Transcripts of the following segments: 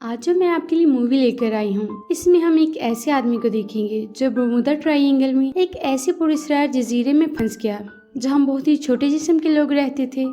आज जो मैं आपके लिए मूवी लेकर आई हूँ, इसमें हम एक ऐसे आदमी को देखेंगे जो बर्मुदा ट्रायंगल में एक ऐसे पुरस्कार जजीरे में फंस गया जहाँ बहुत ही छोटे जिस्म के लोग रहते थे।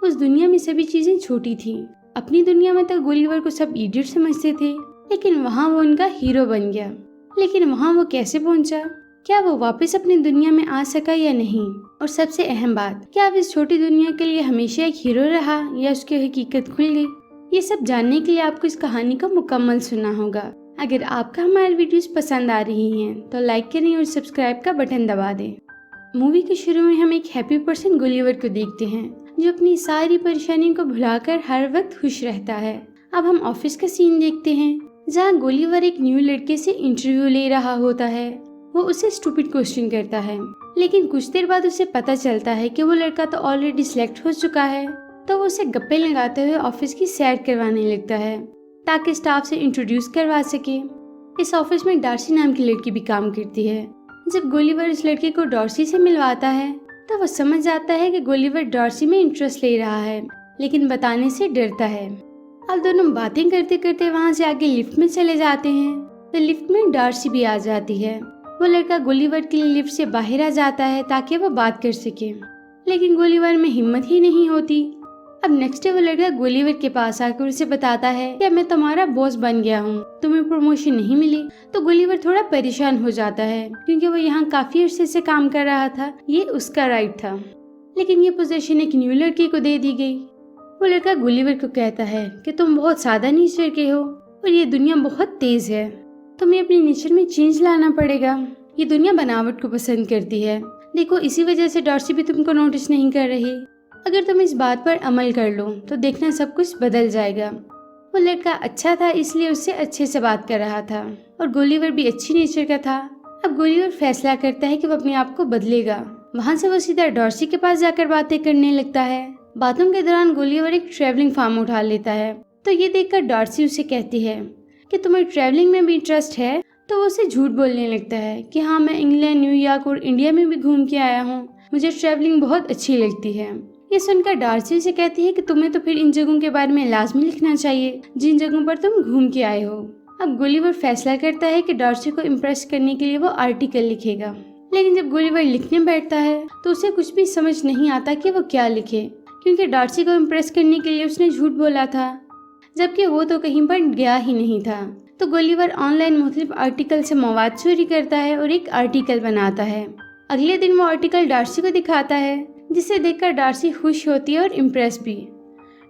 उस दुनिया में सभी चीजें छोटी थी। अपनी दुनिया में तो गुलिवर को सब इडियट समझते थे, लेकिन वहाँ वो उनका हीरो बन गया। लेकिन वहाँ वो कैसे पहुँचा? क्या वो वापस अपनी दुनिया में आ सका या नहीं? और सबसे अहम बात, क्या अब इस छोटी दुनिया के लिए हमेशा एक हीरो रहा या उसकी हकीकत खुल गई? ये सब जानने के लिए आपको इस कहानी को मुकम्मल सुनना होगा। अगर आपका हमारी वीडियोस पसंद आ रही हैं तो लाइक करें और सब्सक्राइब का बटन दबा दें। मूवी के शुरू में हम एक हैप्पी पर्सन गुलिवर को देखते हैं जो अपनी सारी परेशानियों को भुलाकर हर वक्त खुश रहता है। अब हम ऑफिस का सीन देखते हैं जहाँ गुलिवर एक न्यू लड़के से इंटरव्यू ले रहा होता है। वो उसे स्टूपिड क्वेश्चन करता है, लेकिन कुछ देर बाद उसे पता चलता है कि वो लड़का तो ऑलरेडी सिलेक्ट हो चुका है। तो वो उसे गप्पे लगाते हुए ऑफिस की सैर करवाने लगता है ताकि स्टाफ से इंट्रोड्यूस करवा सके। इस ऑफिस में डार्सी नाम की लड़की भी काम करती है। जब गुलिवर इस लड़के को डार्सी से मिलवाता है तो वो समझ जाता है कि गुलिवर डार्सी में इंटरेस्ट ले रहा है, लेकिन बताने से डरता है। अब दोनों बातें करते करते वहाँ से आगे लिफ्ट में चले जाते हैं तो लिफ्ट में डार्सी भी आ जाती है। वो लड़का गुलिवर के लिए लिफ्ट से बाहर आ जाता है ताकि वो बात कर सके, लेकिन गुलिवर में हिम्मत ही नहीं होती। अब नेक्स्ट डे वो लड़का गुलिवर के पास आकर उसे बताता है कि मैं तुम्हारा बॉस बन गया हूँ, तुम्हें प्रमोशन नहीं मिली। तो गुलिवर थोड़ा परेशान हो जाता है क्योंकि वो यहाँ काफी अरसे से काम कर रहा था, ये उसका राइट था, लेकिन ये पोजीशन एक न्यू लड़की को दे दी गई। वो लड़का गुलिवर को कहता है कि तुम बहुत सादा नेचर के हो और ये दुनिया बहुत तेज है, तुम्हें अपने नेचर में चेंज लाना पड़ेगा। ये दुनिया बनावट को पसंद करती है, देखो इसी वजह से डार्सी भी तुमको नोटिस नहीं कर रही। अगर तुम इस बात पर अमल कर लो तो देखना सब कुछ बदल जाएगा। वो लड़का अच्छा था इसलिए उससे अच्छे से बात कर रहा था और गुलिवर भी अच्छी नेचर का था। अब गुलिवर फैसला करता है कि वो अपने आप को बदलेगा। वहाँ से वो सीधा डार्सी के पास जाकर बातें करने लगता है। बातों के दौरान गुलिवर एक ट्रैवलिंग फार्म उठा लेता है, तो ये देखकर डार्सी उसे कहती है कि तुम्हें ट्रैवलिंग में भी इंटरेस्ट है। तो वो उसे झूठ बोलने लगता है कि हाँ, मैं इंग्लैंड, न्यूयॉर्क और इंडिया में भी घूम के आया हूँ, मुझे ट्रैवलिंग बहुत अच्छी लगती है। ये सुनकर डार्सी से कहती है कि तुम्हें तो फिर इन जगहों के बारे में लाजमी लिखना चाहिए जिन जगहों पर तुम घूम के आए हो। अब गुलिवर फैसला करता है कि डार्सी को इम्प्रेस करने के लिए वो आर्टिकल लिखेगा, लेकिन जब गुलिवर लिखने बैठता है तो उसे कुछ भी समझ नहीं आता कि वो क्या लिखे, क्योंकि डार्सी को इम्प्रेस करने के लिए उसने झूठ बोला था, जबकि वो तो कहीं पर गया ही नहीं था। तो गुलिवर ऑनलाइन मुख्तलिफ आर्टिकल से मवाद चोरी करता है और एक आर्टिकल बनाता है। अगले दिन वो आर्टिकल डार्सी को दिखाता है, जिसे देखकर डार्सी खुश होती है और इम्प्रेस भी।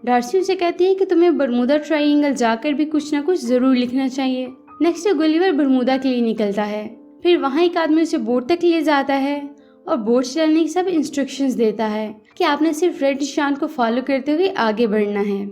डार्सी उसे कहती है कि तुम्हें बर्मुदा ट्रायंगल जाकर भी कुछ ना कुछ जरूर लिखना चाहिए। नेक्स्ट डे गुलिवर बर्मुदा के लिए निकलता है। फिर वहाँ एक आदमी उसे बोट तक ले जाता है और बोट चलाने की सब इंस्ट्रक्शंस देता है कि आपने सिर्फ रेड निशान को फॉलो करते हुए आगे बढ़ना है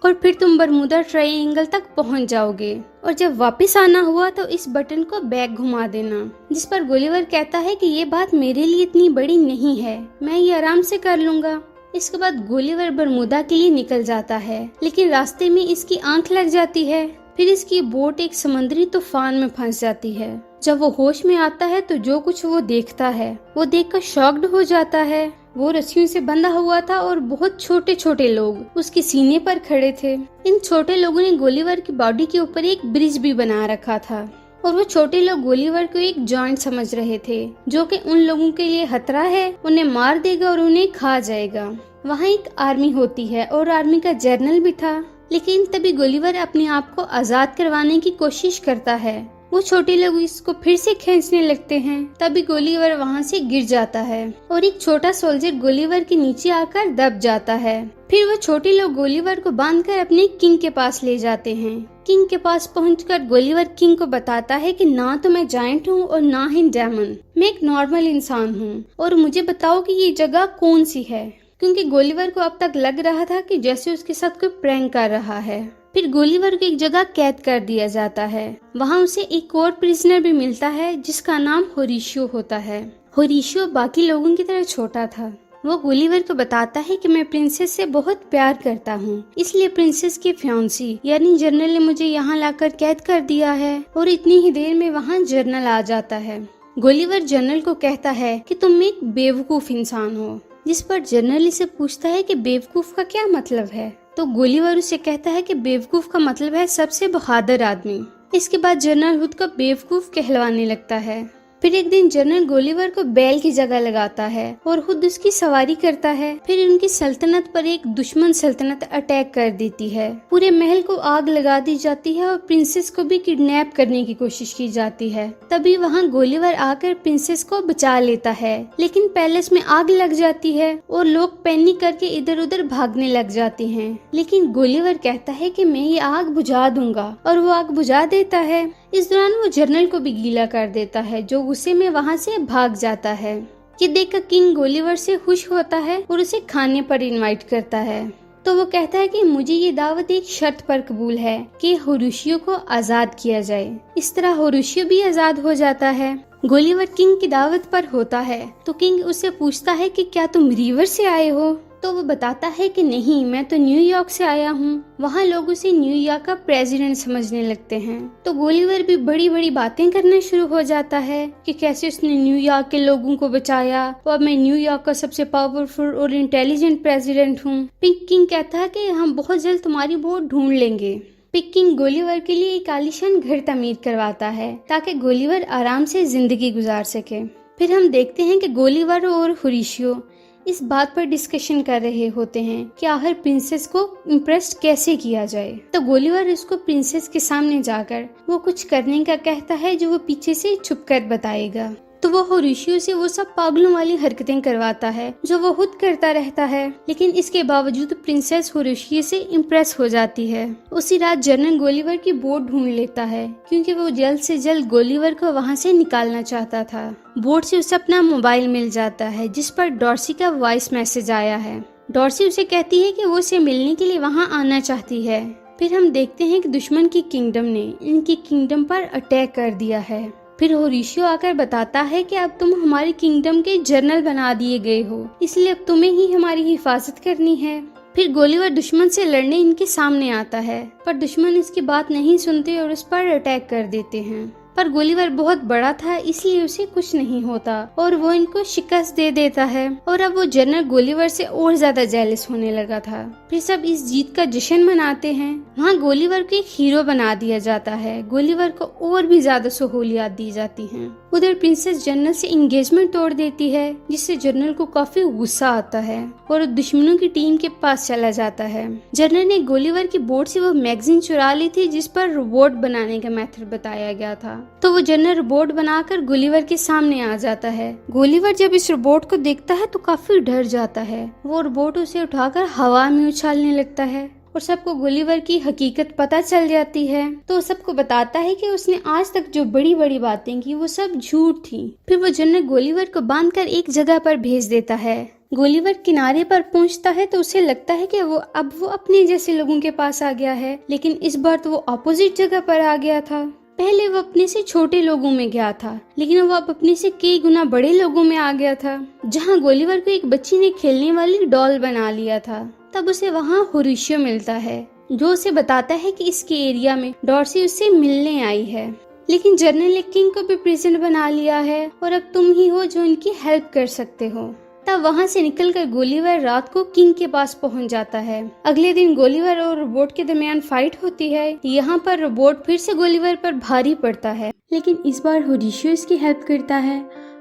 और फिर तुम बर्मुदा ट्रायंगल तक पहुंच जाओगे। और जब वापस आना हुआ तो इस बटन को बैक घुमा देना, जिस पर गुलिवर कहता है कि ये बात मेरे लिए इतनी बड़ी नहीं है, मैं ये आराम से कर लूंगा। इसके बाद गुलिवर बर्मुदा के लिए निकल जाता है, लेकिन रास्ते में इसकी आंख लग जाती है। फिर इसकी बोट एक समुद्री तूफान में फंस जाती है। जब वो होश में आता है तो जो कुछ वो देखता है वो देखकर शॉक्ड हो जाता है। वो रस्सियों से बंधा हुआ था और बहुत छोटे छोटे लोग उसके सीने पर खड़े थे। इन छोटे लोगों ने गुलिवर की बॉडी के ऊपर एक ब्रिज भी बना रखा था और वो छोटे लोग गुलिवर को एक जॉइंट समझ रहे थे, जो कि उन लोगों के लिए खतरा है, उन्हें मार देगा और उन्हें खा जाएगा। वहाँ एक आर्मी होती है और आर्मी का जनरल भी था, लेकिन तभी गुलिवर अपने आप को आजाद करवाने की कोशिश करता है। वो छोटे लोग इसको फिर से खींचने लगते हैं, तभी गुलिवर वहाँ से गिर जाता है और एक छोटा सोल्जर गुलिवर के नीचे आकर दब जाता है। फिर वो छोटे लोग गुलिवर को बांधकर अपने किंग के पास ले जाते हैं। किंग के पास पहुंचकर गुलिवर किंग को बताता है कि ना तो मैं जायंट हूँ और ना ही डेमन, मैं एक नॉर्मल इंसान हूँ और मुझे बताओ कि ये जगह कौन सी है, क्योंकि गुलिवर को अब तक लग रहा था कि जैसे उसके साथ कोई प्रैंक कर रहा है। फिर गुलिवर को एक जगह कैद कर दिया जाता है। वहाँ उसे एक और प्रिजनर भी मिलता है जिसका नाम होरिशियो होता है। होरिशियो बाकी लोगों की तरह छोटा था। वो गुलिवर को बताता है कि मैं प्रिंसेस से बहुत प्यार करता हूँ, इसलिए प्रिंसेस की फ्यांसी यानी जनरल ने मुझे यहाँ लाकर कैद कर दिया है। और इतनी ही देर में वहाँ जनरल आ जाता है। गुलिवर जनरल को कहता है कि तुम एक बेवकूफ इंसान हो, जिस पर जनरल इसे पूछता है कि बेवकूफ का क्या मतलब है। तो गोलीवर उसे कहता है कि बेवकूफ का मतलब है सबसे बहादुर आदमी। इसके बाद जनरल हुड को बेवकूफ कहलवाने लगता है। फिर एक दिन जनरल गोलीवर को बैल की जगह लगाता है और खुद उसकी सवारी करता है। फिर उनकी सल्तनत पर एक दुश्मन सल्तनत अटैक कर देती है। पूरे महल को आग लगा दी जाती है और प्रिंसेस को भी किडनैप करने की कोशिश की जाती है। तभी वहाँ गोलीवर आकर प्रिंसेस को बचा लेता है, लेकिन पैलेस में आग लग जाती है और लोग पैनिक करके इधर उधर भागने लग जाते हैं। लेकिन गोलीवर कहता है कि मैं ये आग बुझा दूंगा और वो आग बुझा देता है। इस दौरान वो जनरल को भी गीला कर देता है, जो गुस्से में वहाँ से भाग जाता है। ये देखकर किंग गोलीवर से खुश होता है और उसे खाने पर इनवाइट करता है। तो वो कहता है कि मुझे ये दावत एक शर्त पर कबूल है कि होरुशियो को आजाद किया जाए। इस तरह होरुशियो भी आजाद हो जाता है। गोलीवर किंग की दावत पर होता है तो किंग उससे पूछता है कि क्या तुम रिवर से आए हो? तो वो बताता है कि नहीं, मैं तो न्यूयॉर्क से आया हूँ। वहाँ लोग उसे न्यूयॉर्क का प्रेसिडेंट समझने लगते हैं। तो गोलीवर भी बड़ी बड़ी बातें करना शुरू हो जाता है कि कैसे उसने न्यूयॉर्क के लोगों को बचाया और अब मैं न्यूयॉर्क का सबसे पावरफुल और इंटेलिजेंट प्रेसिडेंट हूँ। पिंक किंग कहता है कि हम बहुत जल्द तुम्हारी वोट ढूंढ लेंगे। पिंक किंग गोलीवर के लिए एक आलीशान घर तामीर करवाता है ताकि गोलीवर आराम से जिंदगी गुजार सके। फिर हम देखते हैं कि गोलीवर और होरुशियो इस बात पर डिस्कशन कर रहे होते हैं कि आखिर प्रिंसेस को इम्प्रेस कैसे किया जाए। तो गोलीवर उसको प्रिंसेस के सामने जाकर वो कुछ करने का कहता है जो वो पीछे से छुपकर बताएगा। तो वो होरुशियो से वो सब पागलों वाली हरकतें करवाता है जो वो खुद करता रहता है, लेकिन इसके बावजूद प्रिंसेस होरुशियो से इम्प्रेस हो जाती है। उसी रात जनरल गोलीवर की बोट ढूंढ लेता है क्योंकि वो जल्द से जल्द गोलीवर को वहाँ से निकालना चाहता था। बोट से उसे अपना मोबाइल मिल जाता है जिस पर डॉर्सी का वॉइस मैसेज आया है। डॉर्सी उसे कहती है कि वो उसे मिलने के लिए वहाँ आना चाहती है। फिर हम देखते हैं कि दुश्मन की किंगडम ने इनकी किंगडम पर अटैक कर दिया है। फिर होरुशियो आकर बताता है कि अब तुम हमारी किंगडम के जनरल बना दिए गए हो, इसलिए अब तुम्हें ही हमारी हिफाजत करनी है। फिर गोलीवर दुश्मन से लड़ने इनके सामने आता है, पर दुश्मन इसकी बात नहीं सुनते और उस पर अटैक कर देते हैं। पर गोलीवर बहुत बड़ा था इसलिए उसे कुछ नहीं होता और वो इनको शिकस्त दे देता है और अब वो जनरल गोलीवर से और ज्यादा जेलस होने लगा था। फिर सब इस जीत का जश्न मनाते हैं। वहाँ गोलीवर को एक हीरो बना दिया जाता है। गोलीवर को और भी ज्यादा सहूलियात दी जाती हैं। उधर प्रिंसेस जनरल से एंगेजमेंट तोड़ देती है जिससे जनरल को काफी गुस्सा आता है और दुश्मनों की टीम के पास चला जाता है। जनरल ने गोलीवर की बोर्ड से वो मैगजीन चुरा ली थी जिस पर रोबोट बनाने का मेथड बताया गया था। तो वो जनरल रोबोट बनाकर गोलीवर के सामने आ जाता है। गोलीवर जब इस रोबोट को देखता है तो काफी डर जाता है। वो रोबोट उसे उठाकर हवा में उछालने लगता है और सबको गोलीवर की हकीकत पता चल जाती है। तो सबको बताता है कि उसने आज तक जो बड़ी बड़ी बातें की वो सब झूठ थी। फिर वो जनरल गोलीवर को बांधकर एक जगह पर भेज देता है। गोलीवर किनारे पर पहुंचता है तो उसे लगता है कि वो अपने जैसे लोगों के पास आ गया है, लेकिन इस बार तो वो अपोजिट जगह पर आ गया था। पहले वो अपने से छोटे लोगों में गया था, लेकिन वो अब अपने से कई गुना बड़े लोगों में आ गया था, जहाँ गोलीवर को एक बच्ची ने खेलने वाली डॉल बना लिया था। तब उसे वहाँ होरुशियो मिलता है जो उसे बताता है कि इसके एरिया में डॉर्सी उससे मिलने आई है, लेकिन जनरल किंग को भी प्रेसिडेंट बना लिया है और अब तुम ही हो जो इनकी हेल्प कर सकते हो। तब वहाँ से निकलकर गोलीवर रात को किंग के पास पहुँच जाता है। अगले दिन गोलीवर और रोबोट के दरमियान फाइट होती है। यहाँ पर रोबोट फिर से गोलीवर पर भारी पड़ता है, लेकिन इस बार होरुशियो इसकी हेल्प करता है।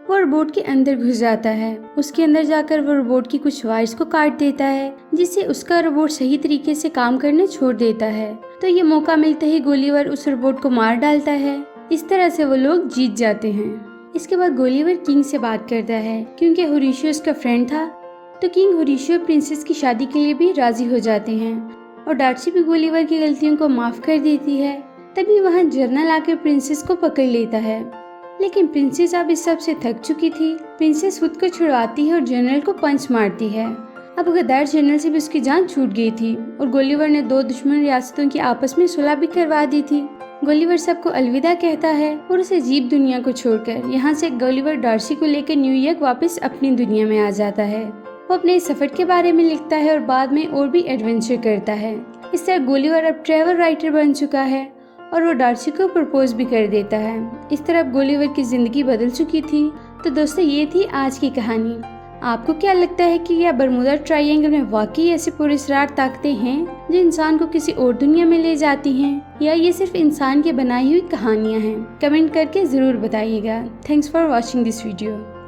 वो रोबोट के अंदर घुस जाता है। उसके अंदर जाकर वो रोबोट की कुछ वायर्स को काट देता है जिससे उसका रोबोट सही तरीके से काम करना छोड़ देता है। तो ये मौका मिलते ही गोलीवर उस रोबोट को मार डालता है। इस तरह से वो लोग जीत जाते हैं। इसके बाद गोलीवर किंग से बात करता है क्योंकि होरुशियो उसका फ्रेंड था। तो किंग होरुशियो प्रिंसेस की शादी के लिए भी राजी हो जाते हैं और डॉर्सी भी गोलीवर की गलतियों को माफ कर देती है। तभी वहाँ जनरल आकर प्रिंसेस को पकड़ लेता है, लेकिन प्रिंसेस अब इस सब से थक चुकी थी। प्रिंसेस खुद को छुड़वाती है और जनरल को पंच मारती है। अब गद्दार जनरल से भी उसकी जान छूट गई थी और गोलीवर ने दो दुश्मन रियासतों की आपस में सुलह भी करवा दी थी। गोलीवर सबको अलविदा कहता है और उस अजीब दुनिया को छोड़कर यहाँ से गोलीवर डॉर्सी को लेकर न्यूयॉर्क वापस अपनी दुनिया में आ जाता है। वो अपने सफर के बारे में लिखता है और बाद में और भी एडवेंचर करता है। इस तरह गोलीवर अब ट्रैवल राइटर बन चुका है और वो डॉर्सी को प्रपोज भी कर देता है। इस तरह गोलीवर की जिंदगी बदल चुकी थी। तो दोस्तों, ये थी आज की कहानी। आपको क्या लगता है कि यह बरमूडा ट्रायंगल में वाकई ऐसे पुरस्कार ताकतें हैं? जो इंसान को किसी और दुनिया में ले जाती हैं, या ये सिर्फ इंसान की बनाई हुई कहानियां हैं? कमेंट करके जरूर बताइएगा। Thanks for watching this video.